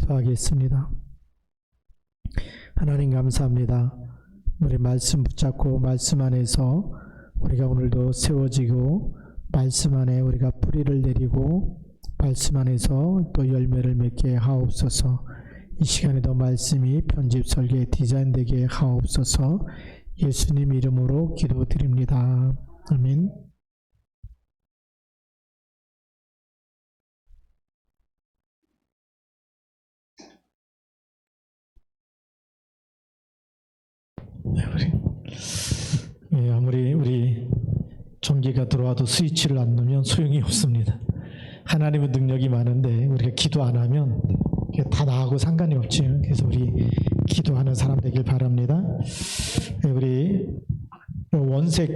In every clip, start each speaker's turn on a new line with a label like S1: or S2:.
S1: 기도하겠습니다. 하나님 감사합니다. 우리 말씀 붙잡고 말씀 안에서 우리가 오늘도 세워지고 말씀 안에 우리가 뿌리를 내리고 말씀 안에서 또 열매를 맺게 하옵소서. 이 시간에도 말씀이 편집 설계 디자인되게 하옵소서. 예수님 이름으로 기도드립니다. 아멘. 아무리 우리 전기가 들어와도 스위치를 안 넣으면 소용이 없습니다. 하나님의 능력이 많은데 우리가 기도 안 하면 다 나하고 상관이 없지요. 그래서 우리 기도하는 사람 되길 바랍니다. 우리 원색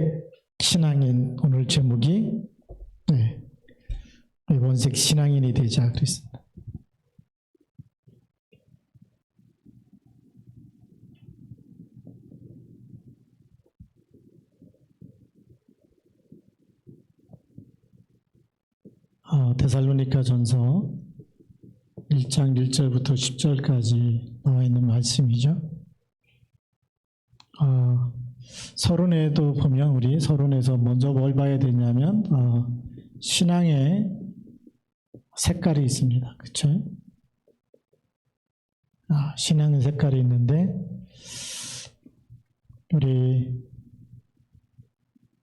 S1: 신앙인 오늘 제목이 원색 신앙인이 되자 그랬습니다. 데살로니가 전서 1장 1절부터 10절까지 나와 있는 말씀이죠. 서론에도 보면 우리 서론에서 먼저 뭘 봐야 되냐면 신앙의 색깔이 있습니다. 그렇죠? 신앙의 색깔이 있는데 우리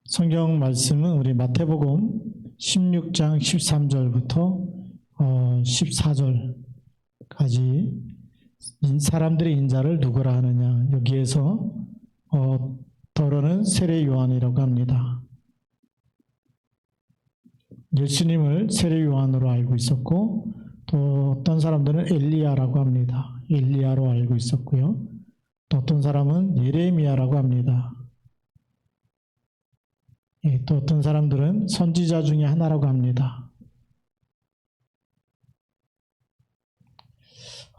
S1: 성경 말씀은 우리 마태복음 16장 13절부터 14절까지 사람들의 인자를 누구라 하느냐, 여기에서 더러는 세례 요한이라고 합니다. 예수님을 세례 요한으로 알고 있었고 또 어떤 사람들은 엘리야라고 합니다. 엘리야로 알고 있었고요. 또 어떤 사람은 예레미야라고 합니다. 또 어떤 사람들은 선지자 중에 하나라고 합니다.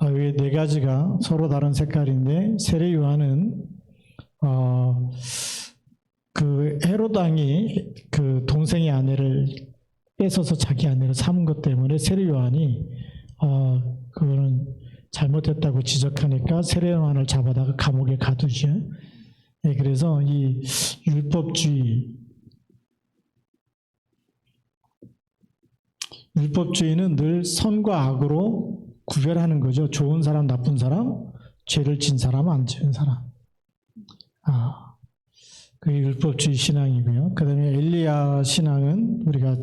S1: 이 네 가지가 서로 다른 색깔인데 세례 요한은 그 헤롯 왕이 그 동생의 아내를 뺏어서 자기 아내를 삼은 것 때문에 세례 요한이 그거는 잘못했다고 지적하니까 세례 요한을 잡아다가 감옥에 가두죠. 그래서 이 율법주의는 늘 선과 악으로 구별하는 거죠. 좋은 사람, 나쁜 사람, 죄를 진 사람, 안 지은 사람. 그게 율법주의 신앙이고요. 그 다음에 엘리야 신앙은 우리가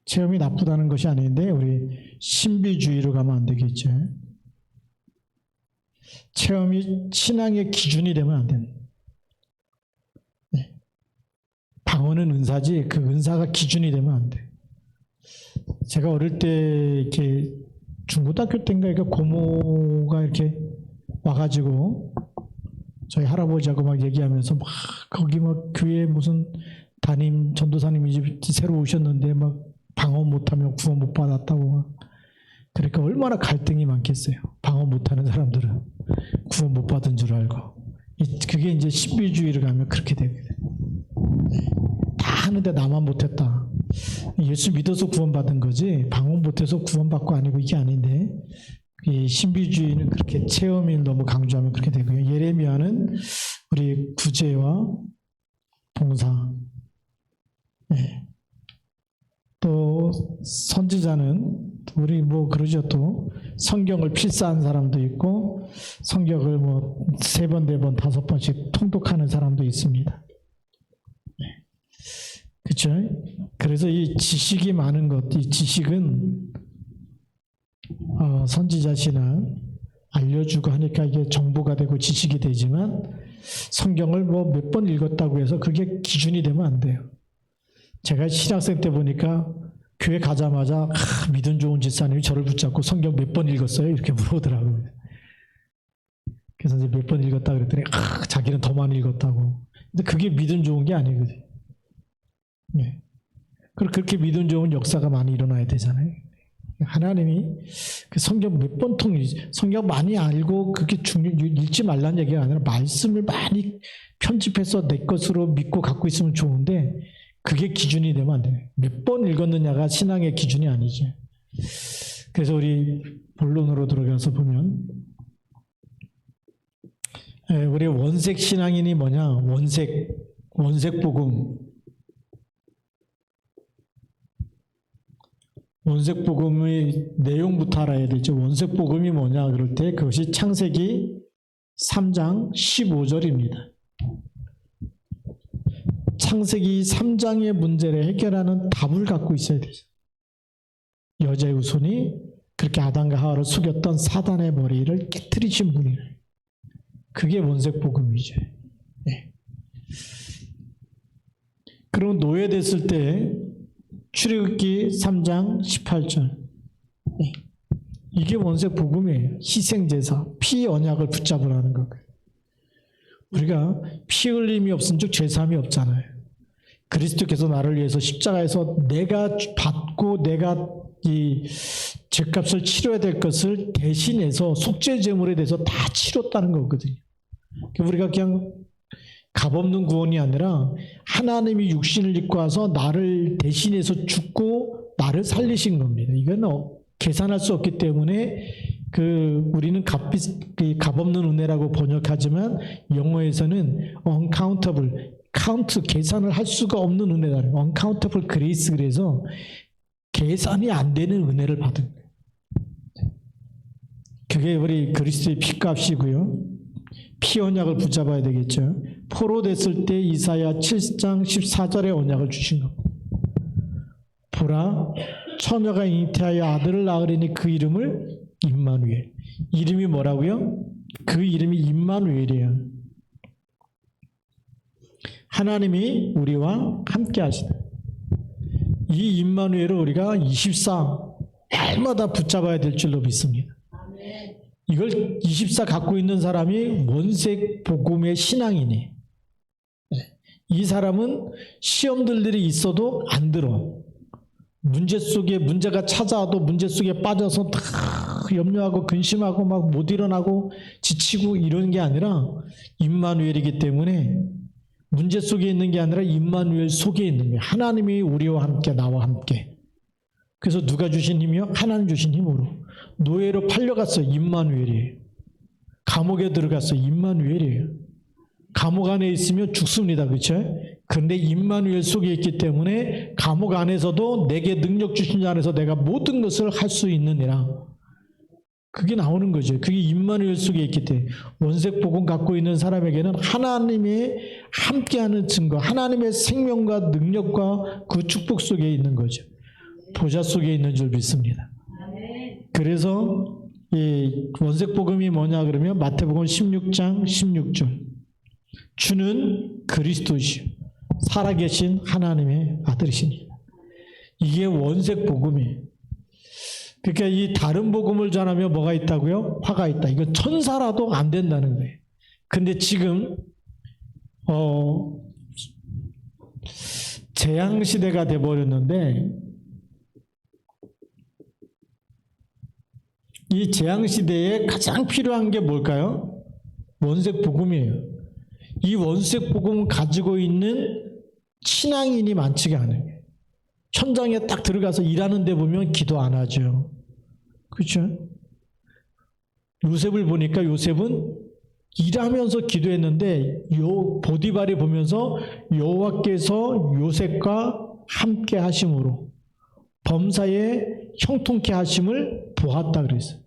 S1: 체험이 나쁘다는 것이 아닌데 우리 신비주의로 가면 안 되겠죠. 체험이 신앙의 기준이 되면 안 됩니다. 방언은 은사지 그 은사가 기준이 되면 안 돼. 제가 어릴 때 이렇게 중고등학교 때인가 고모가 이렇게 와가지고 저희 할아버지하고 막 얘기하면서 막 거기 막 교회 무슨 담임 전도사님이 집 새로 오셨는데 막 방언 못하면 구원 못 받았다고 막. 그러니까 얼마나 갈등이 많겠어요. 방언 못하는 사람들은 구원 못 받은 줄 알고. 그게 이제 신비주의를 가면 그렇게 되거든요. 다 하는데 나만 못했다. 예수 믿어서 구원받은 거지 방언 못해서 구원받고 아니고 이게 아닌데 이 신비주의는 그렇게 체험을 너무 강조하면 그렇게 되고요. 예레미야는 우리 구제와 봉사. 또 선지자는 우리 그러죠. 또 성경을 필사한 사람도 있고 성경을 3번, 4번, 5번씩 통독하는 사람도 있습니다. 그렇죠? 그래서 이 지식이 많은 것, 이 지식은 선지자 신앙 알려주고 하니까 이게 정보가 되고 지식이 되지만 성경을 몇 번 읽었다고 해서 그게 기준이 되면 안 돼요. 제가 신학생 때 보니까 교회 가자마자 믿음 좋은 집사님이 저를 붙잡고 성경 몇 번 읽었어요? 이렇게 물어보더라고요. 그래서 이제 몇 번 읽었다 그랬더니 자기는 더 많이 읽었다고. 근데 그게 믿음 좋은 게 아니거든요. 그렇게 믿음 좋은 역사가 많이 일어나야 되잖아요. 하나님이 그 성경 몇 번 성경 많이 알고 그렇게 읽지 말라는 얘기가 아니라 말씀을 많이 편집해서 내 것으로 믿고 갖고 있으면 좋은데 그게 기준이 되면 안 돼요. 몇 번 읽었느냐가 신앙의 기준이 아니죠. 그래서 우리 본론으로 들어가서 보면 우리 원색 신앙인이 뭐냐? 원색 복음. 원색 복음의 내용부터 알아야 되죠. 원색 복음이 뭐냐? 그럴 때 그것이 창세기 3장 15절입니다. 창세기 3장의 문제를 해결하는 답을 갖고 있어야 되죠. 여자의 후손이 그렇게 아담과 하와를 속였던 사단의 머리를 깨트리신 분이에요. 그게 원색 복음이죠. 네. 그럼 노예됐을 때 출애굽기 3장 18절. 네. 이게 원색 복음이에요. 희생제사, 피 언약을 붙잡으라는 거예요. 우리가 피 흘림이 없은 즉 죄사함이 없잖아요. 그리스도께서 나를 위해서 십자가에서 내가 받고 내가 이 죄값을 치러야 될 것을 대신해서 속죄제물에 대해서 다 치렀다는 거거든요. 우리가 그냥 값없는 구원이 아니라 하나님이 육신을 입고 와서 나를 대신해서 죽고 나를 살리신 겁니다. 이건 계산할 수 없기 때문에 우리는 값없는 은혜라고 번역하지만 영어에서는 uncountable, 계산을 할 수가 없는 은혜다. uncountable grace, 그래서 계산이 안 되는 은혜를 받은 거예요. 그게 우리 그리스도의 피값이고요. 피 언약을 붙잡아야 되겠죠. 포로됐을 때 이사야 7장 14절의 언약을 주신 겁니다. 보라, 처녀가 잉태하여 아들을 낳으리니 그 이름을 임마누엘. 이름이 뭐라고요? 그 이름이 임마누엘이에요. 하나님이 우리와 함께 하시다. 이 임마누엘을 우리가 24 날마다 붙잡아야 될 줄로 믿습니다. 이걸 24 갖고 있는 사람이 원색 복음의 신앙이네. 이 사람은 시험들이 있어도 안 들어. 문제 속에 문제가 찾아와도 문제 속에 빠져서 다 염려하고 근심하고 막 못 일어나고 지치고 이런 게 아니라 임마누엘이기 때문에 문제 속에 있는 게 아니라 임마누엘 속에 있는 거예요. 하나님이 우리와 함께, 나와 함께. 그래서 누가 주신 힘이요? 하나님 주신 힘으로. 노예로 팔려갔어요. 임마누엘이에요. 감옥에 들어갔어요. 임마누엘이에요. 감옥 안에 있으면 죽습니다. 그렇죠? 그런데 임마누엘 속에 있기 때문에 감옥 안에서도 내게 능력 주신 자 안에서 내가 모든 것을 할 수 있느니라. 그게 나오는 거죠. 그게 임마누엘 속에 있기 때문에 원색 복음 갖고 있는 사람에게는 하나님의 함께하는 증거, 하나님의 생명과 능력과 그 축복 속에 있는 거죠. 보좌 속에 있는 줄 믿습니다. 그래서 이 원색 복음이 뭐냐 그러면 마태복음 16장 16절. 주는 그리스도시요 살아계신 하나님의 아들이십니다. 이게 원색 복음이에요. 그러니까 이 다른 복음을 전하면 뭐가 있다고요? 화가 있다. 이거 천사라도 안 된다는 거예요. 근데 지금 재앙시대가 돼버렸는데 이 재앙시대에 가장 필요한 게 뭘까요? 원색 복음이에요. 이 원색 복음을 가지고 있는 신앙인이 많지가 않아요. 현장에 딱 들어가서 일하는 데 보면 기도 안 하죠. 그렇죠? 요셉을 보니까 요셉은 일하면서 기도했는데 보디발이 보면서 여호와께서 요셉과 함께 하심으로 범사에 형통케 하심을 보았다 그랬어요.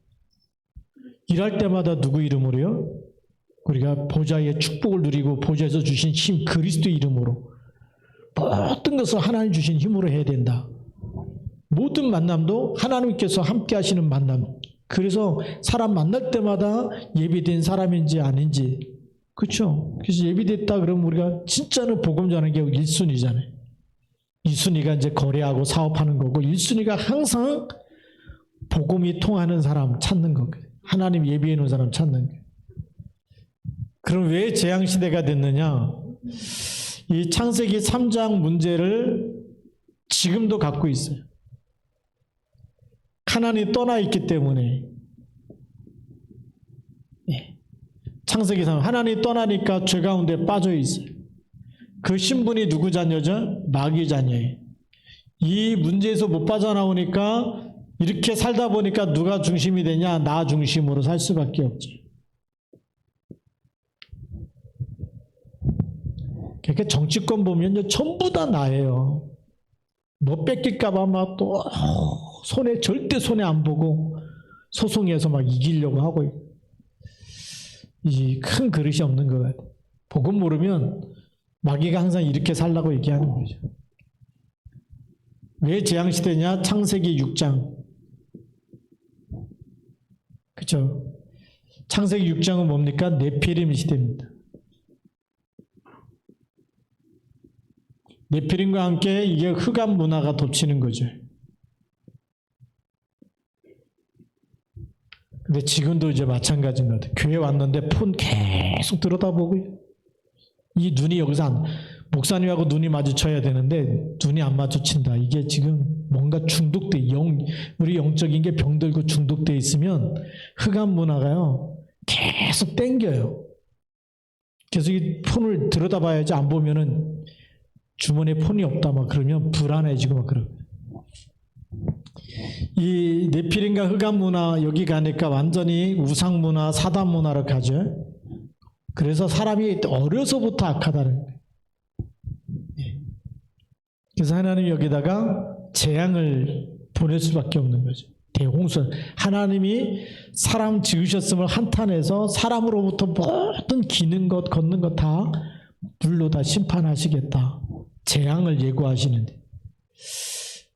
S1: 일할 때마다 누구 이름으로요? 우리가 보좌의 축복을 누리고 보좌에서 주신 힘 그리스도 이름으로 모든 것을 하나님 주신 힘으로 해야 된다. 모든 만남도 하나님께서 함께 하시는 만남. 그래서 사람 만날 때마다 예비된 사람인지 아닌지, 그렇죠? 그래서 예비됐다 그러면 우리가 진짜는 복음 전하는 게 1순위잖아요. 2순위가 이제 거래하고 사업하는 거고 1순위가 항상 복음이 통하는 사람 찾는 거거든요. 하나님 예비해 놓은 사람 찾는 거예요. 그럼 왜 재앙시대가 됐느냐? 이 창세기 3장 문제를 지금도 갖고 있어요. 가나안이 떠나 있기 때문에. 창세기 3 하나님이 떠나니까 죄 가운데 빠져 있어요. 그 신분이 누구 자녀죠? 마귀 자녀예요. 이 문제에서 못 빠져나오니까 이렇게 살다 보니까 누가 중심이 되냐? 나 중심으로 살 수밖에 없지. 그러니까 정치권 보면 전부 다 나예요. 뭐 뺏길까봐 막 또 절대 손해 안 보고 소송해서 막 이기려고 하고 이 큰 그릇이 없는 것 같아요. 복음 모르면 마귀가 항상 이렇게 살라고 얘기하는 거죠. 왜 재앙시대냐? 창세기 6장. 그렇죠? 창세기 6장은 뭡니까? 네피림 시대입니다. 네피림과 함께 이게 흑암 문화가 덮치는 거죠. 근데 지금도 이제 마찬가지인 것 같아요. 교회 왔는데 폰 계속 들여다보고 이 눈이 여기서 목사님하고 눈이 마주쳐야 되는데 눈이 안 마주친다. 이게 지금 뭔가 중독돼 우리 영적인 게 병들고 중독돼 있으면 흑암 문화가요 계속 땡겨요. 계속 이 폰을 들여다봐야지 안 보면은 주머니에 폰이 없다 막 그러면 불안해지고 막 그러고. 이 네피림과 흑암 문화 여기 가니까 완전히 우상 문화, 사단 문화로 가죠. 그래서 사람이 어려서부터 악하다는 거예요. 그래서 하나님이 여기다가 재앙을 보낼 수밖에 없는 거죠. 대홍수. 하나님이 사람 지으셨음을 한탄해서 사람으로부터 모든 기는 것, 걷는 것 다 물로 다 심판하시겠다. 재앙을 예고하시는데.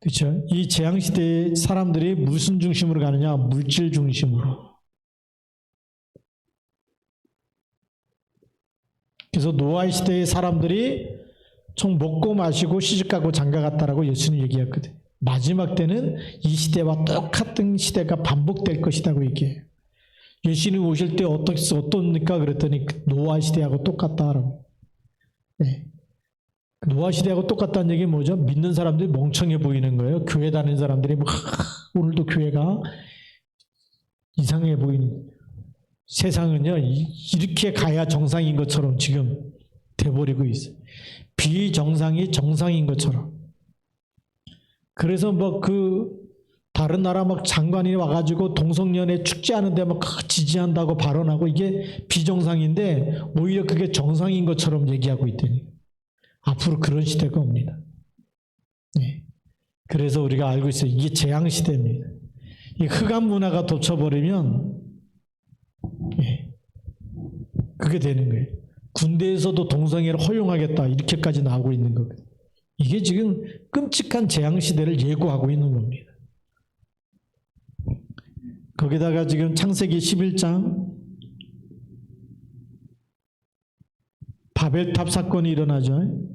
S1: 그렇죠? 이 재앙 시대에 사람들이 무슨 중심으로 가느냐? 물질 중심으로. 그래서 노아 시대의 사람들이 총 먹고 마시고 시집가고 장가갔다라고 예수님 얘기했거든요. 마지막 때는 이 시대와 똑같은 시대가 반복될 것이라고 얘기해요. 예수님 오실 때 어떻습니까? 그랬더니 노아 시대하고 똑같다라고. 네. 노아 시대하고 똑같다는 얘기는 뭐죠? 믿는 사람들이 멍청해 보이는 거예요. 교회 다니는 사람들이 오늘도 교회가 이상해 보이는. 세상은요 이렇게 가야 정상인 것처럼 지금 돼버리고 있어요. 비정상이 정상인 것처럼. 그래서 뭐 다른 나라 막 장관이 와가지고 동성연애 축제하는데 막 지지한다고 발언하고 이게 비정상인데 오히려 그게 정상인 것처럼 얘기하고 있더니 앞으로 그런 시대가 옵니다. 네. 그래서 우리가 알고 있어요. 이게 재앙 시대입니다. 이 흑암 문화가 덮쳐버리면 그게 되는 거예요. 군대에서도 동성애를 허용하겠다 이렇게까지 나오고 있는 거예요. 이게 지금 끔찍한 재앙 시대를 예고하고 있는 겁니다. 거기다가 지금 창세기 11장 바벨탑 사건이 일어나죠.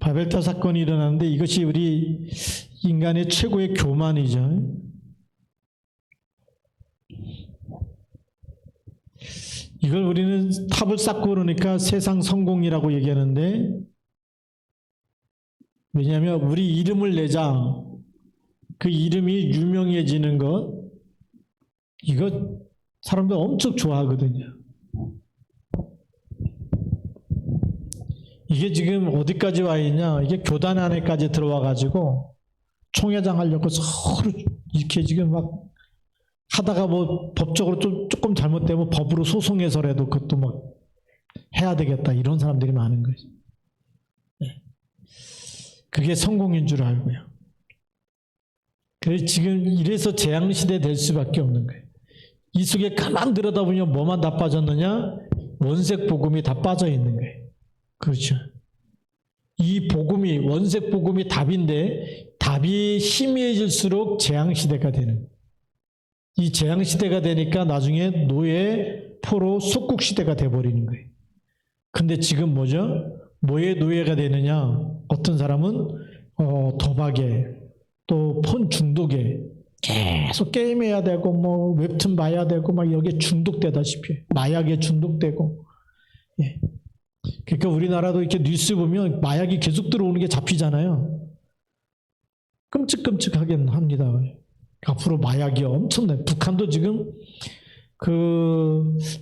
S1: 바벨탑 사건이 일어나는데 이것이 우리 인간의 최고의 교만이죠. 이걸 우리는 탑을 쌓고 그러니까 세상 성공이라고 얘기하는데 왜냐하면 우리 이름을 내자 그 이름이 유명해지는 것 이거 사람들 엄청 좋아하거든요. 이게 지금 어디까지 와 있냐? 이게 교단 안에까지 들어와 가지고 총회장 하려고 서로 이렇게 지금 막 하다가 뭐 법적으로 조금 잘못되면 법으로 소송해서라도 그것도 막 해야 되겠다 이런 사람들이 많은 거죠. 네. 그게 성공인 줄 알고요. 그래서 지금 이래서 재앙시대 될 수밖에 없는 거예요. 이 속에 가만 들여다보면 뭐만 다 빠졌느냐? 원색 복음이 다 빠져 있는 거예요. 그렇죠. 이 복음이 원색 복음이 답인데 답이 희미해질수록 재앙시대가 되는 거예요. 이 재앙시대가 되니까 나중에 노예, 포로, 속국시대가 돼버리는 거예요. 근데 지금 뭐죠? 뭐의 노예가 되느냐? 어떤 사람은 도박에 또 폰 중독에 계속 게임해야 되고 뭐 웹툰 봐야 되고 막 여기에 중독되다시피 마약에 중독되고 예. 그러니까 우리나라도 이렇게 뉴스 보면 마약이 계속 들어오는 게 잡히잖아요. 끔찍끔찍하긴 합니다. 앞으로 마약이 엄청나요. 북한도 지금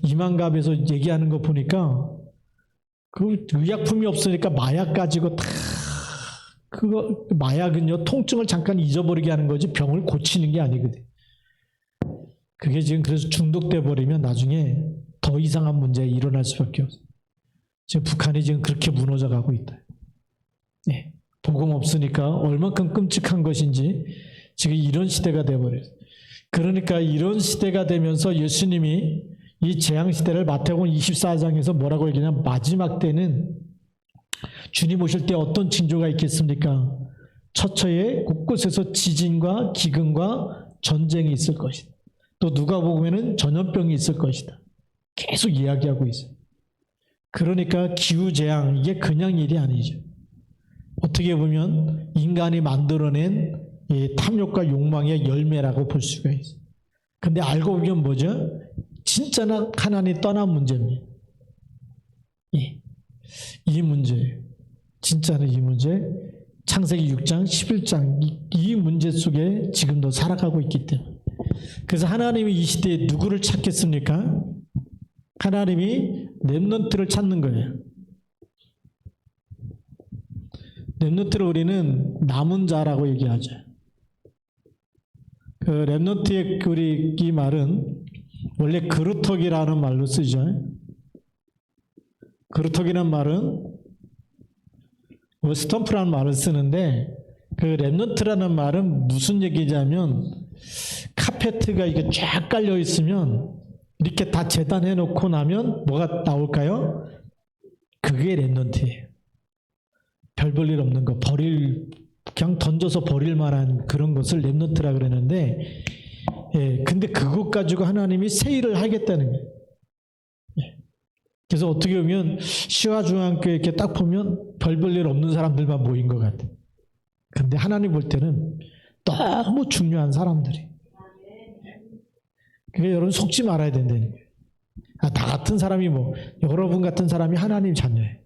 S1: 이만갑에서 얘기하는 거 보니까 그 의약품이 없으니까 마약 가지고 다 그거 마약은요 통증을 잠깐 잊어버리게 하는 거지 병을 고치는 게 아니거든. 그게 지금 그래서 중독돼 버리면 나중에 더 이상한 문제가 일어날 수밖에 없어. 지금 북한이 지금 그렇게 무너져 가고 있다. 네. 복음 없으니까 얼만큼 끔찍한 것인지 지금 이런 시대가 돼버렸어요. 그러니까 이런 시대가 되면서 예수님이 이 재앙시대를 마태복음 24장에서 뭐라고 얘기하냐면 마지막 때는 주님 오실 때 어떤 징조가 있겠습니까? 처처에 곳곳에서 지진과 기근과 전쟁이 있을 것이다. 또 누가복음에는 전염병이 있을 것이다. 계속 이야기하고 있어요. 그러니까 기후재앙 이게 그냥 일이 아니죠. 어떻게 보면 인간이 만들어낸 이 탐욕과 욕망의 열매라고 볼 수가 있어요. 근데 알고 보면 뭐죠? 진짜나 하나님 떠난 문제입니다. 예. 이 문제예요. 진짜는 이 문제. 창세기 6장, 11장 이 문제 속에 지금도 살아가고 있기 때문에. 그래서 하나님이 이 시대에 누구를 찾겠습니까? 하나님이 렘넌트를 찾는 거예요. 렘넌트를 우리는 남은 자라고 얘기하죠. 그 렘넌트의 우리 이 말은 원래 그루터기라는 말로 쓰죠. 그루터기라는 말은 스톰프라는 말을 쓰는데 그 렘넌트라는 말은 무슨 얘기냐면 카페트가 이게 쫙 깔려 있으면 이렇게 다 재단해 놓고 나면 뭐가 나올까요? 그게 렘넌트예요. 별 볼 일 없는 거 그냥 던져서 버릴 만한 그런 것을 렘넌트라 그러는데 근데 그것 가지고 하나님이 새 일을 하겠다는 거예요. 그래서 어떻게 보면 시화중앙교회 이렇게 딱 보면 별 볼 일 없는 사람들만 모인 것 같아요. 근데 하나님 볼 때는 너무 중요한 사람들이. 그러니까 여러분 속지 말아야 된다는 거예요. 나 같은 사람이 여러분 같은 사람이 하나님 자녀예요.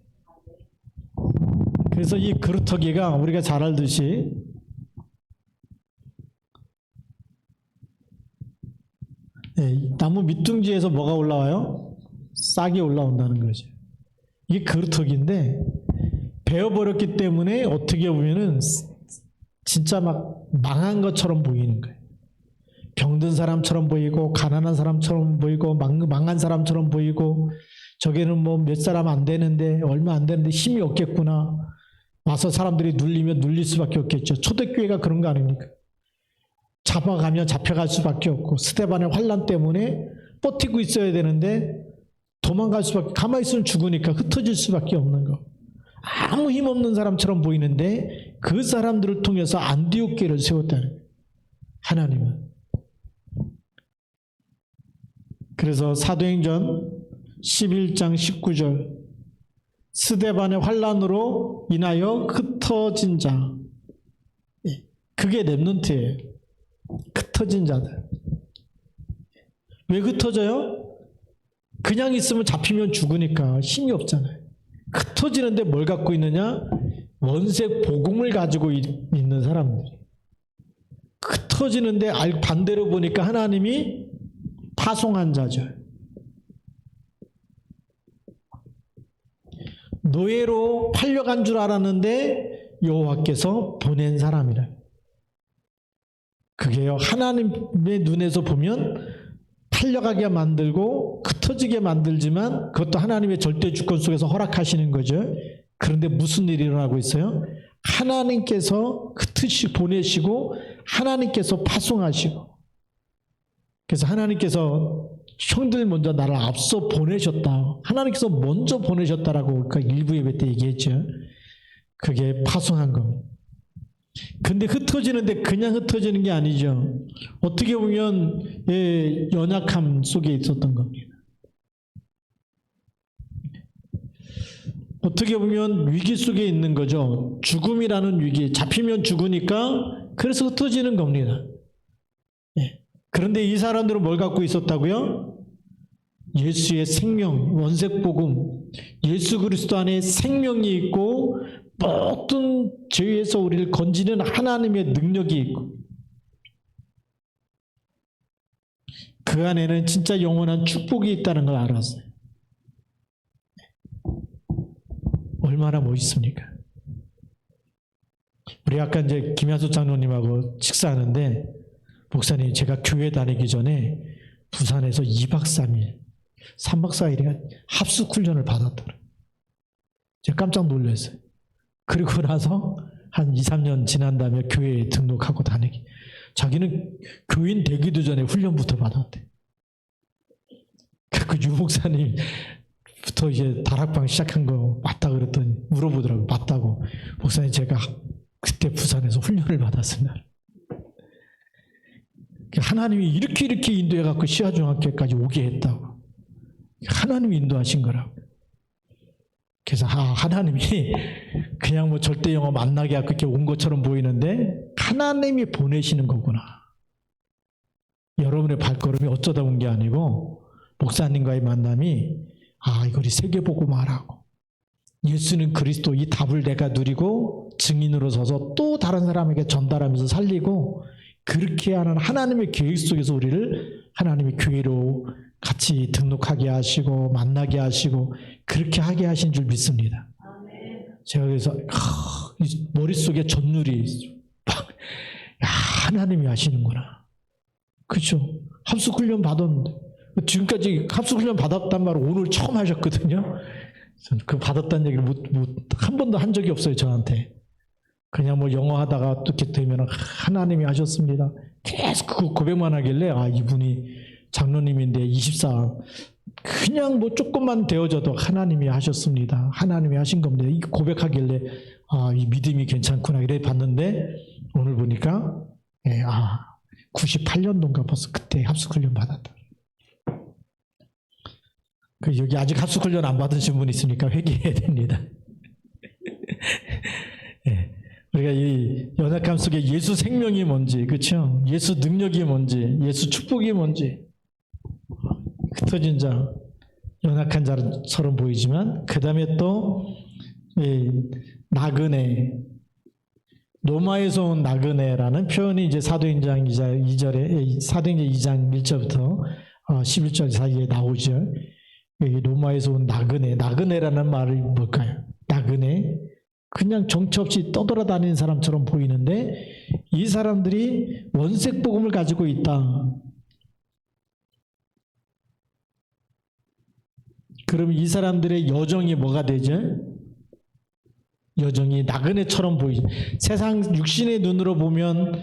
S1: 그래서 이 그루터기가 우리가 잘 알듯이 나무 밑둥지에서 뭐가 올라와요? 싹이 올라온다는 거죠. 이게 그루터기인데 베어버렸기 때문에 어떻게 보면은 진짜 막 망한 것처럼 보이는 거예요. 병든 사람처럼 보이고 가난한 사람처럼 보이고 망한 사람처럼 보이고 저게는 몇 사람 안 되는데 얼마 안 되는데 힘이 없겠구나. 와서 사람들이 눌리면 눌릴 수밖에 없겠죠. 초대교회가 그런 거 아닙니까? 잡아가면 잡혀갈 수밖에 없고 스데반의 환난 때문에 버티고 있어야 되는데 도망갈 수밖에 가만히 있으면 죽으니까 흩어질 수밖에 없는 거. 아무 힘 없는 사람처럼 보이는데 그 사람들을 통해서 안디옥교회를 세웠다는 거예요. 하나님은. 그래서 사도행전 11장 19절 스데반의 환난으로 인하여 흩어진 자 그게 렘넌트예요. 흩어진 자들. 왜 흩어져요? 그냥 있으면 잡히면 죽으니까 힘이 없잖아요. 흩어지는데 뭘 갖고 있느냐? 원색 복음을 가지고 있는 사람들이. 흩어지는데 반대로 보니까 하나님이 파송한 자죠. 노예로 팔려간 줄 알았는데 여호와께서 보낸 사람이라. 그게요. 하나님의 눈에서 보면 팔려가게 만들고 흩어지게 만들지만 그것도 하나님의 절대 주권 속에서 허락하시는 거죠. 그런데 무슨 일이 일어나고 있어요? 하나님께서 보내시고 하나님께서 파송하시고 그래서 하나님께서 형들 먼저 나를 앞서 보내셨다. 하나님께서 먼저 보내셨다라고 일부 예배 때 얘기했죠. 그게 파송한 겁니다. 근데 흩어지는데 그냥 흩어지는 게 아니죠. 어떻게 보면 연약함 속에 있었던 겁니다. 어떻게 보면 위기 속에 있는 거죠. 죽음이라는 위기. 잡히면 죽으니까 그래서 흩어지는 겁니다. 그런데 이 사람들은 뭘 갖고 있었다고요? 예수의 생명, 원색복음, 예수 그리스도 안에 생명이 있고 모든 죄에서 우리를 건지는 하나님의 능력이 있고 그 안에는 진짜 영원한 축복이 있다는 걸 알았어요. 얼마나 멋있습니까? 우리 아까 이제 김현수 장로님하고 식사하는데, 목사님, 제가 교회 다니기 전에 부산에서 2박 3일, 3박 4일에 합숙 훈련을 받았더라고요. 제가 깜짝 놀랐어요. 그리고 나서 한 2, 3년 지난 다음에 교회에 등록하고 다니기. 자기는 교인 되기도 전에 훈련부터 받았대. 그 유목사님부터 이제 다락방 시작한 거 맞다 그랬더니 물어보더라고요. 맞다고. 목사님, 제가 그때 부산에서 훈련을 받았습니다. 하나님이 이렇게 인도해갖고 시아중학교까지 오게 했다고. 하나님이 인도하신 거라고. 그래서 하나님이 그냥 뭐 절대 영어 만나게 하고 이렇게 온 것처럼 보이는데 하나님이 보내시는 거구나. 여러분의 발걸음이 어쩌다 온 게 아니고 목사님과의 만남이 이걸 세계보고 말하고 예수는 그리스도, 이 답을 내가 누리고 증인으로 서서 또 다른 사람에게 전달하면서 살리고, 그렇게 하는 하나님의 계획 속에서 우리를 하나님의 교회로 같이 등록하게 하시고 만나게 하시고 그렇게 하게 하신 줄 믿습니다. 제가 그래서 머릿속에 전율이 하나님이 하시는구나. 그렇죠? 합숙훈련 받았는데, 지금까지 합숙훈련 받았단 말을 오늘 처음 하셨거든요. 그 받았다는 얘기를 한 번도 한 적이 없어요, 저한테. 그냥 뭐 영어 하다가 또 이렇게 되면 하나님이 하셨습니다. 계속 그거 고백만 하길래 이분이 장로님인데 24 그냥 뭐 조금만 되어져도 하나님이 하셨습니다. 하나님이 하신 겁니다. 이 고백하길래 이 믿음이 괜찮구나 이래 봤는데 오늘 보니까 98년도인가 벌써 그때 합숙훈련 받았다. 여기 아직 합숙훈련 안 받으신 분 있으니까 회개해야 됩니다. 네. 우리가 이 연약함 속에 예수 생명이 뭔지, 그렇죠? 예수 능력이 뭔지, 예수 축복이 뭔지, 흩어진 자, 연약한 자처럼 보이지만 그 다음에 또 나그네, 로마에서 온 나그네라는 표현이 이제 사도행전 2절에 사도행전 2장 1절부터 11절 사이에 나오죠. 로마에서 온 나그네라는 말이 뭘까요? 나그네, 그냥 정처 없이 떠돌아다니는 사람처럼 보이는데 이 사람들이 원색 복음을 가지고 있다. 그럼 이 사람들의 여정이 뭐가 되죠? 여정이 나그네처럼 보이죠. 세상 육신의 눈으로 보면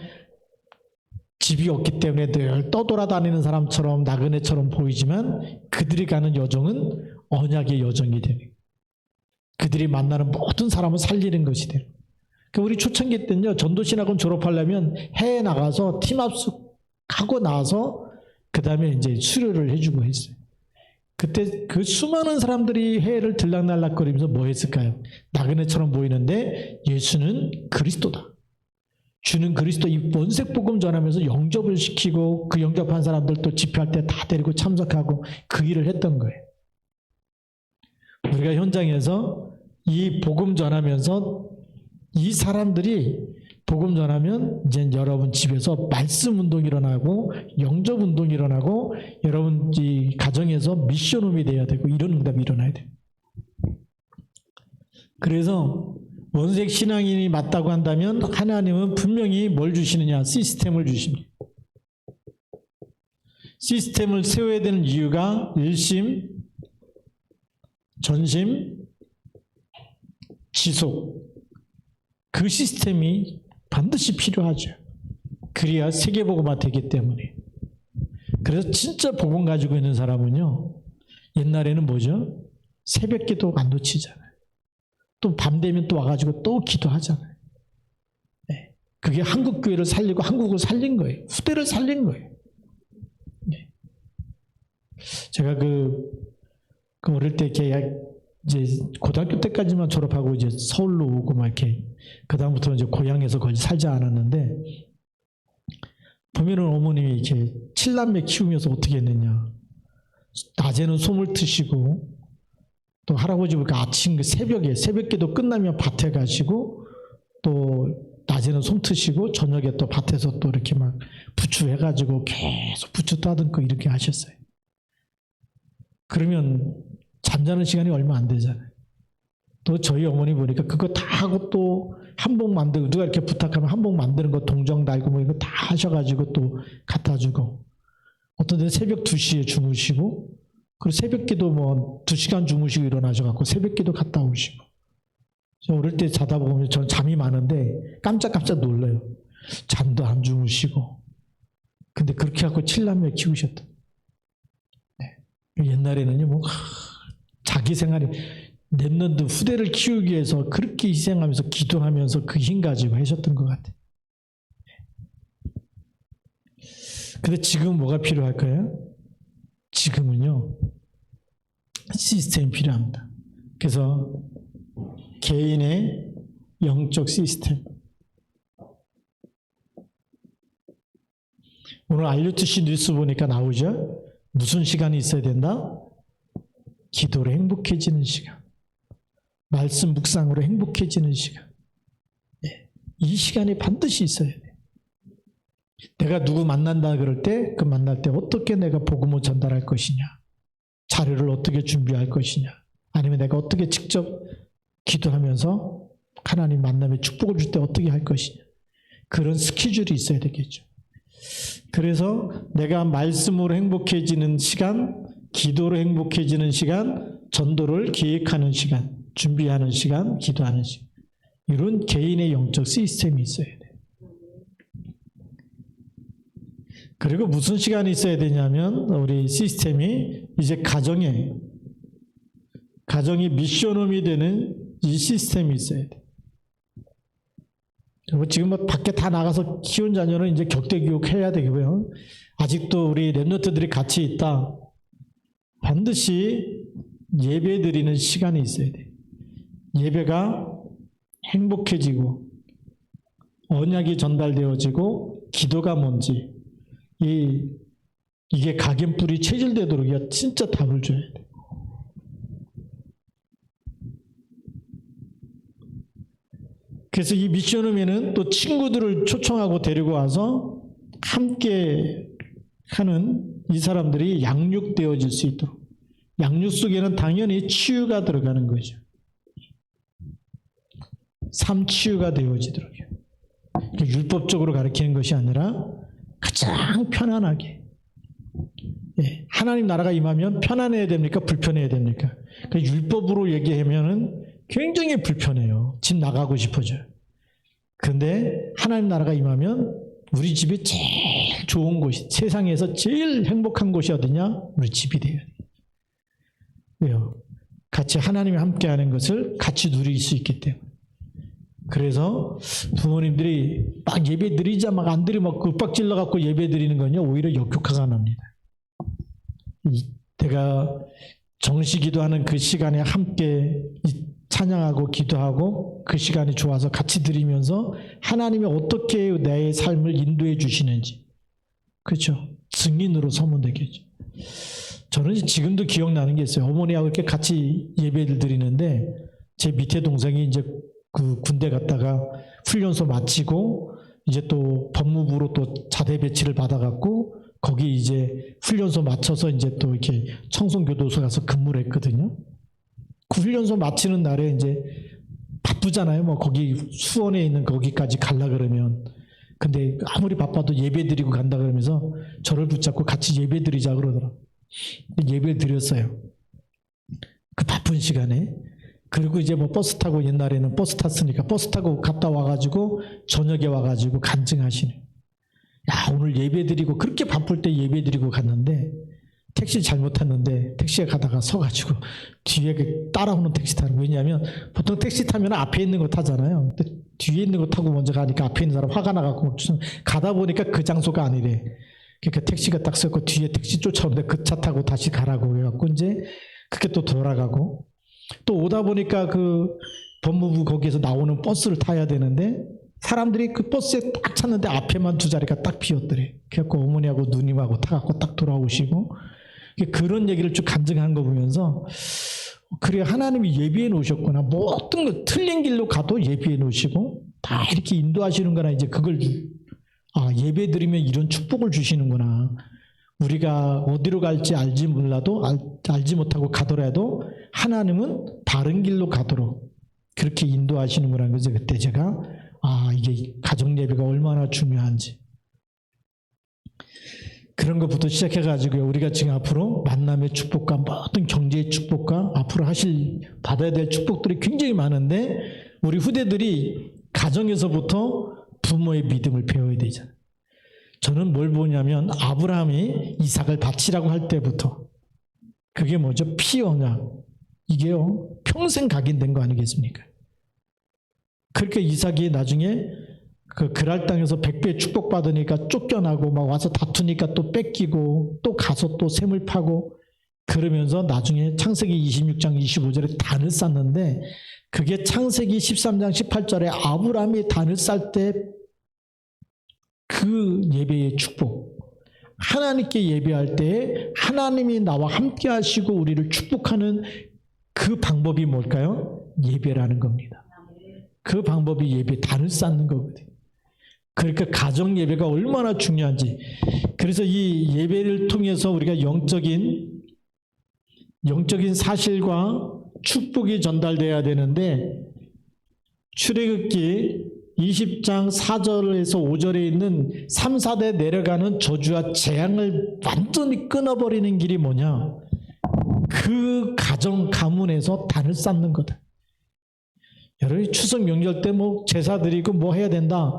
S1: 집이 없기 때문에 늘 떠돌아다니는 사람처럼 나그네처럼 보이지만 그들이 가는 여정은 언약의 여정이 되는 거예요. 그들이 만나는 모든 사람을 살리는 것이 되는 거예요. 우리 초창기 때는요, 전도신학원 졸업하려면 해외 나가서 팀합숙하고 나서 그 다음에 이제 수료를 해주고 했어요. 그때 그 수많은 사람들이 해외를 들락날락거리면서 뭐 했을까요? 나그네처럼 보이는데 예수는 그리스도다. 주는 그리스도, 이 원색 복음 전하면서 영접을 시키고 그 영접한 사람들 또 집회할 때 다 데리고 참석하고 그 일을 했던 거예요. 우리가 현장에서 이 복음 전하면서 이 사람들이 복음 전하면 이제 여러분 집에서 말씀 운동이 일어나고 영접 운동이 일어나고 여러분 이 가정에서 미션홈이 돼야 되고 이런 응답이 일어나야 돼요. 그래서 원색 신앙인이 맞다고 한다면 하나님은 분명히 뭘 주시느냐? 시스템을 주십니다. 시스템을 세워야 되는 이유가 일심, 전심, 지속. 그 시스템이 반드시 필요하죠. 그래야 세계복음화 되기 때문에. 그래서 진짜 복음 가지고 있는 사람은요, 옛날에는 뭐죠? 새벽기도 안 놓치잖아요. 또 밤 되면 또 와가지고 또 기도하잖아요. 네. 그게 한국교회를 살리고 한국을 살린 거예요. 후대를 살린 거예요. 네. 제가 어릴 때 이렇게 이제 고등학교 때까지만 졸업하고 이제 서울로 오고 막 이렇게 그다음부터 이제 고향에서 거의 살지 않았는데 보면은 어머님이 이렇게 7남매 키우면서 어떻게 했느냐. 낮에는 솜을 트시고 또 할아버지 보니까 아침 새벽기도 끝나면 밭에 가시고 또 낮에는 솜 트시고 저녁에 또 밭에서 또 이렇게 막 부추 해가지고 계속 부추 따듬고 이렇게 하셨어요. 그러면 잠자는 시간이 얼마 안 되잖아요. 또 저희 어머니 보니까 그거 다 하고 또 한복 만들고 누가 이렇게 부탁하면 한복 만드는 거 동정 달고 뭐 이거 다 하셔가지고 또 갖다 주고 어떤 데는 새벽 2시에 주무시고 그리고 새벽기도 뭐 2시간 주무시고 일어나셔갖고 새벽기도 갔다 오시고 저 어릴 때 자다 보면 저는 잠이 많은데 깜짝깜짝 놀라요. 잠도 안 주무시고 근데 그렇게 갖고 7남매 키우셨다. 네. 옛날에는요 뭐 자기 생활이 랩런트 후대를 키우기 위해서 그렇게 희생하면서 기도하면서 그 힘 가지고 하셨던 것 같아요. 근데 지금 뭐가 필요할까요? 지금은요 시스템이 필요합니다. 그래서 개인의 영적 시스템. 오늘 RUTC 뉴스 보니까 나오죠? 무슨 시간이 있어야 된다? 기도로 행복해지는 시간. 말씀 묵상으로 행복해지는 시간. 네. 이 시간이 반드시 있어야 돼. 내가 누구 만난다 그럴 때 그 만날 때 어떻게 내가 복음을 전달할 것이냐. 자료를 어떻게 준비할 것이냐. 아니면 내가 어떻게 직접 기도하면서 하나님 만남에 축복을 줄 때 어떻게 할 것이냐. 그런 스케줄이 있어야 되겠죠. 그래서 내가 말씀으로 행복해지는 시간, 기도로 행복해지는 시간, 전도를 계획하는 시간, 준비하는 시간, 기도하는 시간. 이런 개인의 영적 시스템이 있어야 돼요. 그리고 무슨 시간이 있어야 되냐면 우리 시스템이 이제 가정이 미션홈이 되는 이 시스템이 있어야 돼요. 지금 뭐 밖에 다 나가서 키운 자녀는 이제 격대 교육해야 되고요. 아직도 우리 랩런트들이 같이 있다. 반드시 예배 드리는 시간이 있어야 돼요. 예배가 행복해지고 언약이 전달되어지고 기도가 뭔지 이게 각인뿔이 체질되도록 진짜 답을 줘야 돼요. 그래서 이 미션홈에는 또 친구들을 초청하고 데리고 와서 함께 하는 이 사람들이 양육되어질 수 있도록. 양육 속에는 당연히 치유가 들어가는 거죠. 삶 치유가 되어지도록요. 율법적으로 가르치는 것이 아니라 가장 편안하게. 예, 하나님 나라가 임하면 편안해야 됩니까? 불편해야 됩니까? 율법으로 얘기하면은 굉장히 불편해요. 집 나가고 싶어져요. 그런데 하나님 나라가 임하면 우리 집이 제일 좋은 곳이, 세상에서 제일 행복한 곳이 어디냐? 우리 집이 돼요. 왜요? 같이 하나님이 함께하는 것을 같이 누릴 수 있기 때문에. 그래서 부모님들이 막 예배 드리자 막 안 드리면 막 윽박질러 갖고 예배 드리는 건요 오히려 역효과가 납니다. 내가 정시 기도하는 그 시간에 함께 찬양하고 기도하고 그 시간이 좋아서 같이 드리면서 하나님이 어떻게 내 삶을 인도해 주시는지, 그렇죠? 증인으로 서면 되겠죠. 저는 지금도 기억나는 게 있어요. 어머니하고 이렇게 같이 예배를 드리는데 제 밑에 동생이 이제 그 군대 갔다가 훈련소 마치고 이제 또 법무부로 또 자대 배치를 받아갖고 거기 이제 훈련소 마쳐서 이제 또 이렇게 청송교도소 가서 근무를 했거든요. 그 훈련소 마치는 날에 이제 바쁘잖아요. 뭐 거기 수원에 있는 거기까지 갈라 그러면. 근데 아무리 바빠도 예배 드리고 간다 그러면서 저를 붙잡고 같이 예배 드리자 그러더라고요. 예배 드렸어요. 그 바쁜 시간에. 그리고 이제 뭐 버스 타고 옛날에는 버스 탔으니까 버스 타고 갔다 와가지고 저녁에 와가지고 간증하시네. 야, 오늘 예배 드리고 그렇게 바쁠 때 예배 드리고 갔는데 택시 잘못 탔는데 택시에 가다가 서가지고 뒤에 따라오는 택시 타는. 왜냐하면 보통 택시 타면 앞에 있는 거 타잖아요. 근데 뒤에 있는 거 타고 먼저 가니까 앞에 있는 사람 화가 나갖고 가다 보니까 그 장소가 아니래. 그러니까 택시가 딱 서고 뒤에 택시 쫓아오는데 그 차 타고 다시 가라고 해갖고 이제 그렇게 또 돌아가고 또 오다 보니까 그 법무부 거기에서 나오는 버스를 타야 되는데 사람들이 그 버스에 딱 찼는데 앞에만 두 자리가 딱 비었더래. 그래갖고 어머니하고 누님하고 타갖고 딱 돌아오시고 그런 얘기를 쭉 간증한 거 보면서 그래 하나님이 예비해 놓으셨구나. 모든 거 틀린 길로 가도 예비해 놓으시고 다 이렇게 인도하시는구나. 이제 그걸 예배 드리면 이런 축복을 주시는구나. 우리가 어디로 갈지 알지 몰라도 알지 못하고 가더라도 하나님은 바른 길로 가도록 그렇게 인도하시는구나. 그래서 그때 제가 이게 가정 예배가 얼마나 중요한지 그런 것부터 시작해가지고 우리가 지금 앞으로 만남의 축복과 모든 경제의 축복과 앞으로 받아야 될 축복들이 굉장히 많은데 우리 후대들이 가정에서부터 부모의 믿음을 배워야 되잖아요. 저는 뭘 보냐면 아브라함이 이삭을 바치라고 할 때부터 그게 뭐죠? 피 언약. 이게요 평생 각인된 거 아니겠습니까? 그러니까 이삭이 나중에 그 그랄 땅에서 100배 축복받으니까 쫓겨나고 막 와서 다투니까 또 뺏기고 또 가서 또 샘을 파고 그러면서 나중에 창세기 26장 25절에 단을 쌓는데 그게 창세기 13장 18절에 아브라함이 단을 쌓을 때 그 예배의 축복 하나님께 예배할 때 하나님이 나와 함께 하시고 우리를 축복하는 그 방법이 뭘까요? 예배라는 겁니다. 그 방법이 예배 단을 쌓는 거거든요. 그러니까 가정 예배가 얼마나 중요한지. 그래서 이 예배를 통해서 우리가 영적인 사실과 축복이 전달돼야 되는데 출애굽기 20장 4절에서 5절에 있는 3, 4대 내려가는 저주와 재앙을 완전히 끊어버리는 길이 뭐냐? 그 가문에서 단을 쌓는 거다. 여러분 추석 명절 때 뭐 제사 드리고 뭐 해야 된다.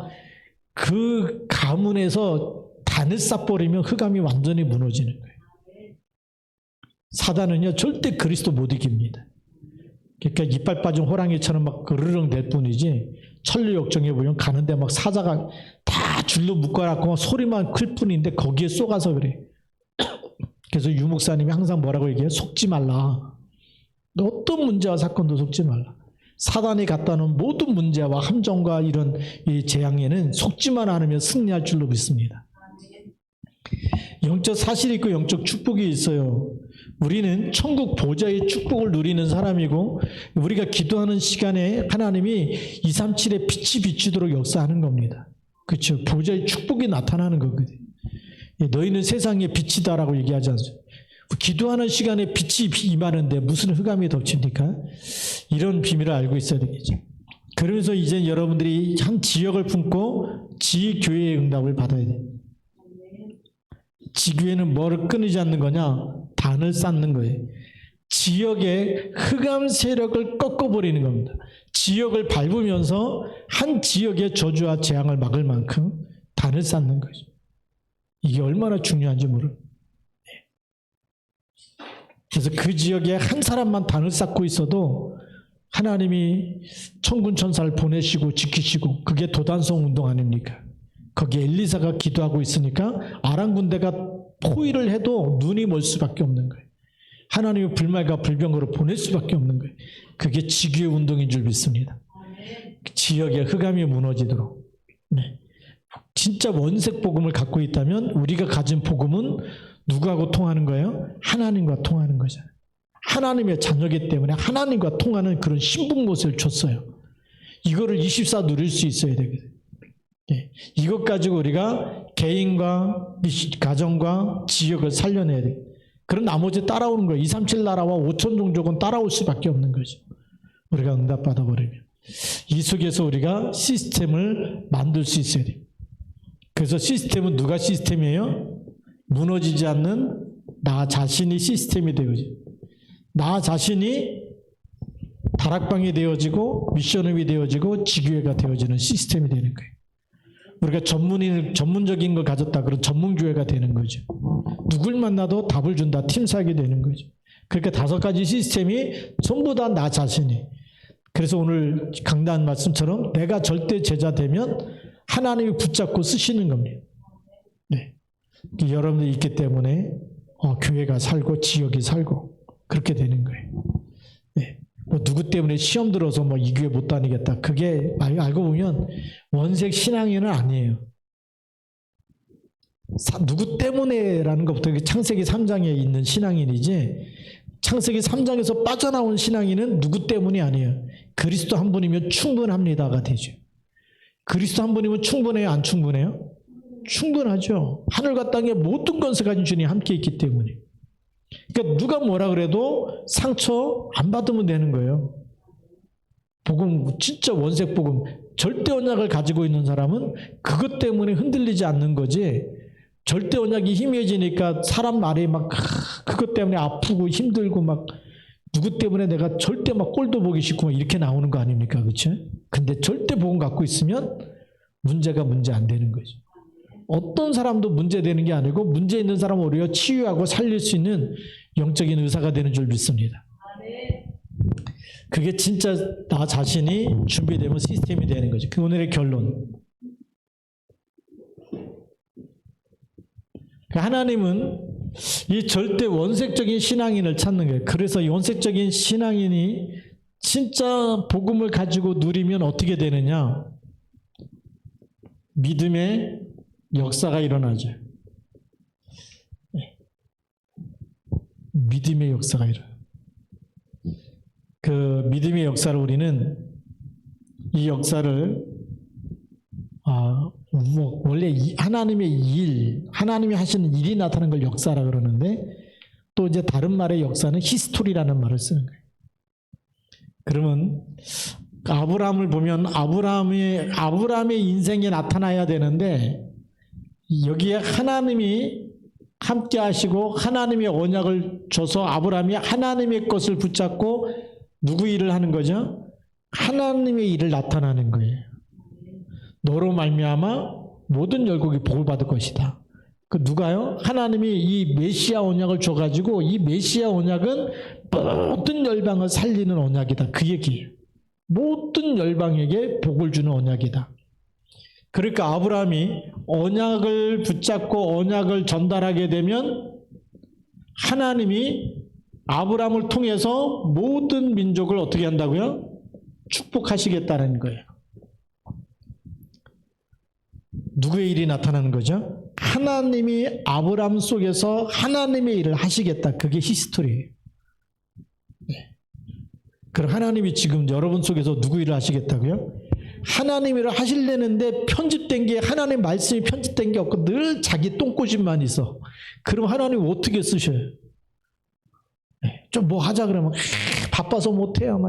S1: 그 가문에서 단을 쌓아버리면 흑암이 완전히 무너지는 거예요. 사단은요 절대 그리스도 못 이깁니다. 그러니까 이빨 빠진 호랑이처럼 막 그르릉 될 뿐이지 천류역정에 보면 가는데 막 사자가 다 줄로 묶어놨고 소리만 클 뿐인데 거기에 쏘가서 그래. 그래서 유 목사님이 항상 뭐라고 얘기해요? 속지 말라. 어떤 문제와 사건도 속지 말라. 사단이 갖다 놓은 모든 문제와 함정과 이런 이 재앙에는 속지만 않으면 승리할 줄로 믿습니다. 영적 사실이 있고 영적 축복이 있어요. 우리는 천국 보좌의 축복을 누리는 사람이고 우리가 기도하는 시간에 하나님이 237의 빛이 비추도록 역사하는 겁니다. 그렇죠? 보좌의 축복이 나타나는 거거든요. 너희는 세상의 빛이다라고 얘기하지 않습니까? 기도하는 시간에 빛이 임하는데 무슨 흑암이 덮칩니까? 이런 비밀을 알고 있어야 되겠죠. 그러면서 이제 여러분들이 한 지역을 품고 지교회의 응답을 받아야 돼요. 지교회는 뭐를 끊이지 않는 거냐? 단을 쌓는 거예요. 지역의 흑암 세력을 꺾어버리는 겁니다. 지역을 밟으면서 한 지역의 저주와 재앙을 막을 만큼 단을 쌓는 거죠. 이게 얼마나 중요한지 모르겠어요. 그래서 그 지역에 한 사람만 단을 쌓고 있어도 하나님이 천군 천사를 보내시고 지키시고 그게 도단성 운동 아닙니까? 거기에 엘리사가 기도하고 있으니까 아람 군대가 포위를 해도 눈이 멀 수밖에 없는 거예요. 하나님의 불말과 불병으로 보낼 수밖에 없는 거예요. 그게 지교의 운동인 줄 믿습니다. 지역의 흑암이 무너지도록. 네. 진짜 원색 복음을 갖고 있다면 우리가 가진 복음은 누구하고 통하는 거예요? 하나님과 통하는 거잖아요. 하나님의 자녀이기 때문에 하나님과 통하는 그런 신분곳을 줬어요. 이거를 24 누릴 수 있어야 되거든요. 네. 이것 가지고 우리가 개인과 가정과 지역을 살려내야 돼요. 그럼 나머지 따라오는 거예요. 237 나라와 5천 종족은 따라올 수밖에 없는 거죠. 우리가 응답받아 버리면. 이 속에서 우리가 시스템을 만들 수 있어야 돼요. 그래서 시스템은 누가 시스템이에요? 무너지지 않는 나 자신이 시스템이 되어져. 나 자신이 다락방이 되어지고 미션업이 되어지고 지교회가 되어지는 시스템이 되는 거예요. 우리가 전문적인 걸 가졌다 그런 전문교회가 되는 거죠. 누굴 만나도 답을 준다 팀사하게 되는 거죠. 그러니까 5가지 시스템이 전부 다 나 자신이. 그래서 오늘 강단 말씀처럼 내가 절대 제자 되면 하나님이 붙잡고 쓰시는 겁니다. 네. 여러분들이 있기 때문에 교회가 살고 지역이 살고 그렇게 되는 거예요. 네. 뭐 누구 때문에 시험 들어서 뭐 이 교회 못 다니겠다. 그게 알고 보면 원색 신앙인은 아니에요. 누구 때문에라는 것부터 창세기 3장에 있는 신앙인이지 창세기 3장에서 빠져나온 신앙인은 누구 때문이 아니에요. 그리스도 한 분이면 충분합니다가 되죠. 그리스도 한 분이면 충분해요? 안 충분해요? 충분하죠. 하늘과 땅의 모든 권세 가진 주님이 함께 있기 때문에. 그러니까 누가 뭐라 그래도 상처 안 받으면 되는 거예요. 복음, 진짜 원색 복음, 절대 언약을 가지고 있는 사람은 그것 때문에 흔들리지 않는 거지. 절대 언약이 희미해지니까 사람 말이 막 그것 때문에 아프고 힘들고 막 누구 때문에 내가 절대 막 꼴도 보기 싫고 막 이렇게 나오는 거 아닙니까? 그렇죠? 근데 절대 복음 갖고 있으면 문제가 문제 안 되는 거죠. 어떤 사람도 문제 되는 게 아니고 문제 있는 사람을 오히려 치유하고 살릴 수 있는 영적인 의사가 되는 줄 믿습니다. 그게 진짜 나 자신이 준비되면 시스템이 되는 거죠. 그 오늘의 결론. 하나님은 이 절대 원색적인 신앙인을 찾는 거예요. 그래서 원색적인 신앙인이 진짜 복음을 가지고 누리면 어떻게 되느냐? 믿음의 역사가 일어나죠. 믿음의 역사가 일어나요. 그 믿음의 역사를 우리는 이 역사를 원래 하나님의 일, 하나님이 하시는 일이 나타나는 걸 역사라 그러는데 또 이제 다른 말의 역사는 히스토리라는 말을 쓰는 거예요. 그러면 아브라함을 보면 아브라함의 인생이 나타나야 되는데 여기에 하나님이 함께 하시고 하나님의 언약을 줘서 아브라함이 하나님의 것을 붙잡고 누구 일을 하는 거죠? 하나님의 일을 나타나는 거예요. 너로 말미암아 모든 열국이 복을 받을 것이다. 그 누가요? 하나님이 이 메시아 언약을 줘가지고 이 메시아 언약은 모든 열방을 살리는 언약이다. 그 얘기예요. 모든 열방에게 복을 주는 언약이다. 그러니까 아브라함이 언약을 붙잡고 언약을 전달하게 되면 하나님이 아브라함을 통해서 모든 민족을 어떻게 한다고요? 축복하시겠다는 거예요. 누구의 일이 나타나는 거죠? 하나님이 아브라함 속에서 하나님의 일을 하시겠다. 그게 히스토리예요. 네. 그럼 하나님이 지금 여러분 속에서 누구 일을 하시겠다고요? 하나님 일을 하시려는데 편집된 게 하나님 말씀이 편집된 게 없고 늘 자기 똥꼬집만 있어. 그럼 하나님 어떻게 쓰셔요? 네. 좀 뭐 하자 그러면 바빠서 못해요.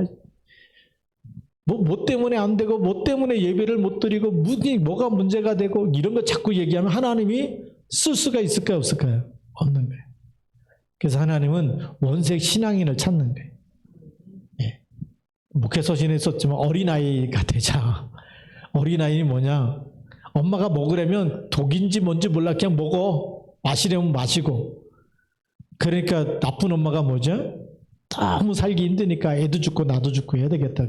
S1: 뭐 때문에 안 되고 뭐 때문에 예배를 못 드리고 뭐가 문제가 되고 이런 거 자꾸 얘기하면 하나님이 쓸 수가 있을까요? 없을까요? 없는 거예요. 그래서 하나님은 원색 신앙인을 찾는 거예요. 예. 목회서신에 썼지만 어린아이가 되자. 어린아이는 뭐냐? 엄마가 먹으려면 독인지 뭔지 몰라 그냥 먹어. 마시려면 마시고. 그러니까 나쁜 엄마가 뭐죠? 너무 살기 힘드니까 애도 죽고 나도 죽고 해야 되겠다.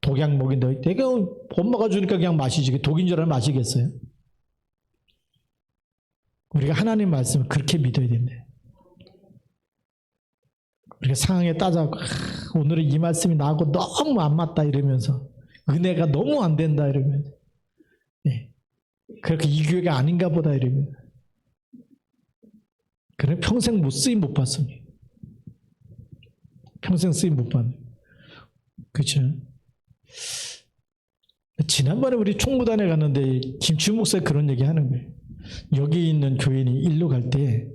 S1: 독약 먹인다. 내가 엄마가 주니까 그냥 마시지. 독인 줄 알면 마시겠어요? 우리가 하나님 말씀을 그렇게 믿어야 된대. 우리가 상황에 따져서 오늘은 이 말씀이 나하고 너무 안 맞다 이러면서 은혜가 너무 안 된다 이러면서 네. 그렇게 이 교회가 아닌가 보다 이러면서 그래 평생 못 쓰임 못 받습니다. 평생 쓰임 못 받는. 그렇죠? 지난번에 우리 총무단에 갔는데 김치훈 목사가 그런 얘기 하는 거예요. 여기 있는 교인이 일로 갈 때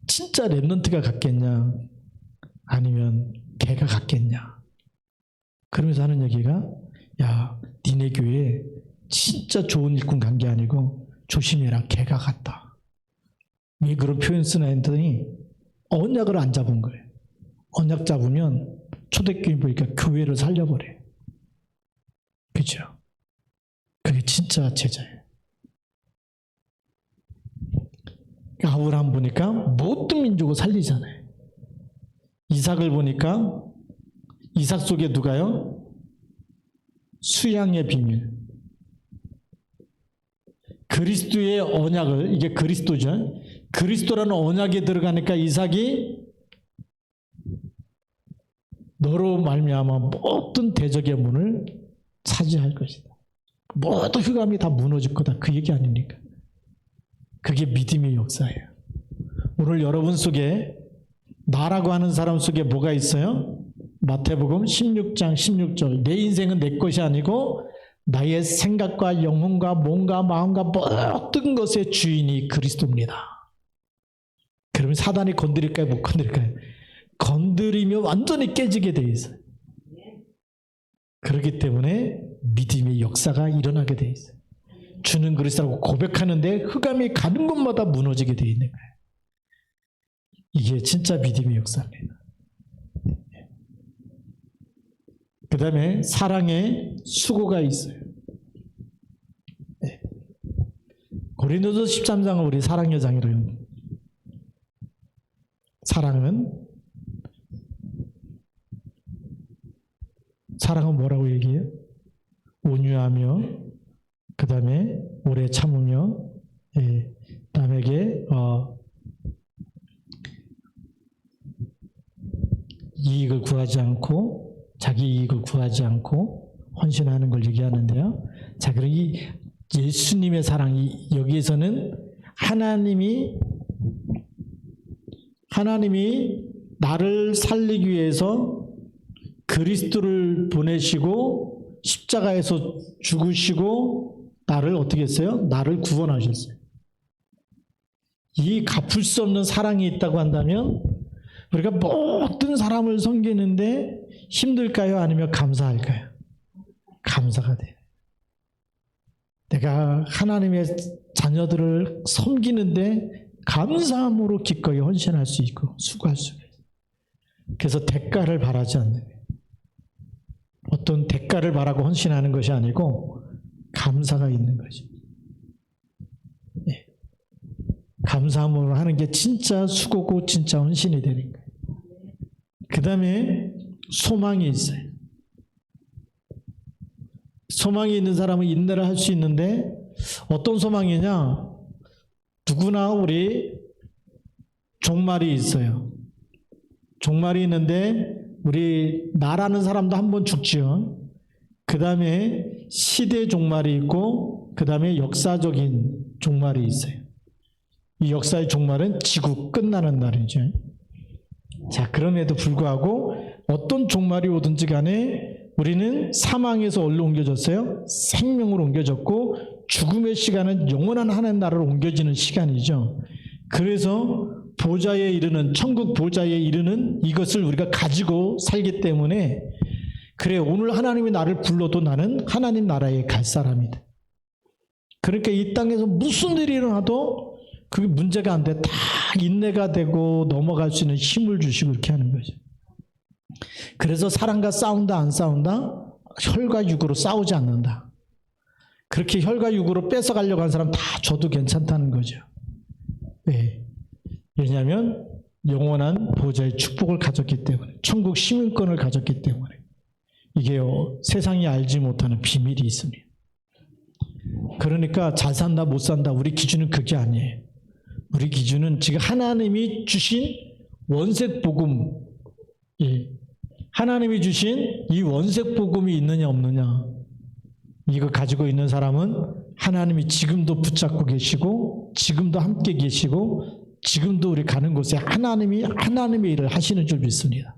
S1: 진짜 랩런트가 갔겠냐 아니면 걔가 갔겠냐. 그러면서 하는 얘기가 야 니네 교회에 진짜 좋은 일꾼 간 게 아니고 조심해라 걔가 갔다. 왜 그런 표현 쓰나 했더니 언약을 안 잡은 거예요. 언약 잡으면 초대교인 보니까 교회를 살려버려요. 그죠? 그게 진짜 제자예요. 아브라함 보니까 모든 민족을 살리잖아요. 이삭을 보니까 이삭 속에 누가요? 수양의 비밀. 그리스도의 언약을, 이게 그리스도죠. 그리스도라는 언약에 들어가니까 이삭이 너로 말미암아 모든 대적의 문을 차지할 것이다. 모든 흑암이 다 무너질 거다. 그 얘기 아닙니까? 그게 믿음의 역사예요. 오늘 여러분 속에 나라고 하는 사람 속에 뭐가 있어요? 마태복음 16장 16절 내 인생은 내 것이 아니고 나의 생각과 영혼과 몸과 마음과 모든 것의 주인이 그리스도입니다. 그러면 사단이 건드릴까요? 못 건드릴까요? 건드리면 완전히 깨지게 돼 있어요. 그렇기 때문에 믿음의 역사가 일어나게 돼 있어요. 주는 그리스도라고 고백하는데 흑암이 가는 곳마다 무너지게 돼 있는 거예요. 이게 진짜 믿음의 역사입니다. 그 다음에 사랑의 수고가 있어요. 네. 고린도서 13장은 우리 사랑의 장이래요. 사랑은 뭐라고 얘기해요? 온유하며, 그 다음에 오래 참으며, 예, 남에게 이익을 구하지 않고, 자기 이익을 구하지 않고 헌신하는 걸 얘기하는데요. 자, 그럼 이 예수님의 사랑이 여기에서는 하나님이 나를 살리기 위해서 그리스도를 보내시고 십자가에서 죽으시고 나를 어떻게 했어요? 나를 구원하셨어요. 이 갚을 수 없는 사랑이 있다고 한다면 우리가 모든 사람을 섬기는데 힘들까요? 아니면 감사할까요? 감사가 돼요. 내가 하나님의 자녀들을 섬기는데 감사함으로 기꺼이 헌신할 수 있고 수고할 수 있어요. 그래서 대가를 바라지 않는 거예요. 어떤 대가를 바라고 헌신하는 것이 아니고 감사가 있는 거죠. 예. 감사함으로 하는 게 진짜 수고고 진짜 헌신이 되는 거예요. 그 다음에 소망이 있어요. 소망이 있는 사람은 인내를 할 수 있는데 어떤 소망이냐? 누구나 우리 종말이 있어요. 종말이 있는데 우리 나라는 사람도 한 번 죽지요. 그 다음에 시대 종말이 있고 그 다음에 역사적인 종말이 있어요. 이 역사의 종말은 지구 끝나는 날이죠. 자, 그럼에도 불구하고 어떤 종말이 오든지 간에 우리는 사망에서 어디로 옮겨졌어요? 생명으로 옮겨졌고 죽음의 시간은 영원한 하나님 나라로 옮겨지는 시간이죠. 그래서 보좌에 이르는, 천국 보좌에 이르는 이것을 우리가 가지고 살기 때문에 그래, 오늘 하나님이 나를 불러도 나는 하나님 나라에 갈 사람이다. 그러니까 이 땅에서 무슨 일이 일어나도 그게 문제가 안 돼. 다 인내가 되고 넘어갈 수 있는 힘을 주시고 이렇게 하는 거죠. 그래서 사랑과 싸운다 안 싸운다? 혈과 육으로 싸우지 않는다. 그렇게 혈과 육으로 뺏어가려고 하는 사람 다 줘도 괜찮다는 거죠. 네. 왜냐하면 영원한 보좌의 축복을 가졌기 때문에, 천국 시민권을 가졌기 때문에 이게요, 세상이 알지 못하는 비밀이 있습니다. 그러니까 잘 산다 못 산다 우리 기준은 그게 아니에요. 우리 기준은 지금 하나님이 주신 원색 복음, 예. 하나님이 주신 이 원색 복음이 있느냐 없느냐, 이거 가지고 있는 사람은 하나님이 지금도 붙잡고 계시고 지금도 함께 계시고 지금도 우리 가는 곳에 하나님이 하나님의 일을 하시는 줄 믿습니다.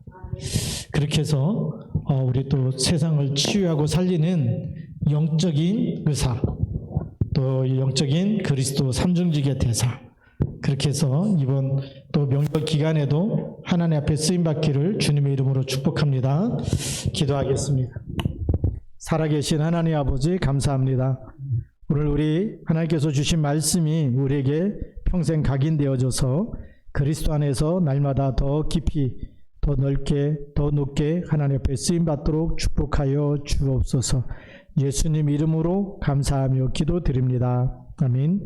S1: 그렇게 해서 우리 또 세상을 치유하고 살리는 영적인 의사, 또 영적인 그리스도 삼중직의 대사, 그렇게 해서 이번 또 명절 기간에도 하나님 앞에 쓰임받기를 주님의 이름으로 축복합니다. 기도하겠습니다. 살아계신 하나님 아버지 감사합니다. 오늘 우리 하나님께서 주신 말씀이 우리에게 평생 각인되어져서 그리스도 안에서 날마다 더 깊이, 더 넓게, 더 높게 하나님 앞에 쓰임받도록 축복하여 주옵소서. 예수님 이름으로 감사하며 기도드립니다. 아멘.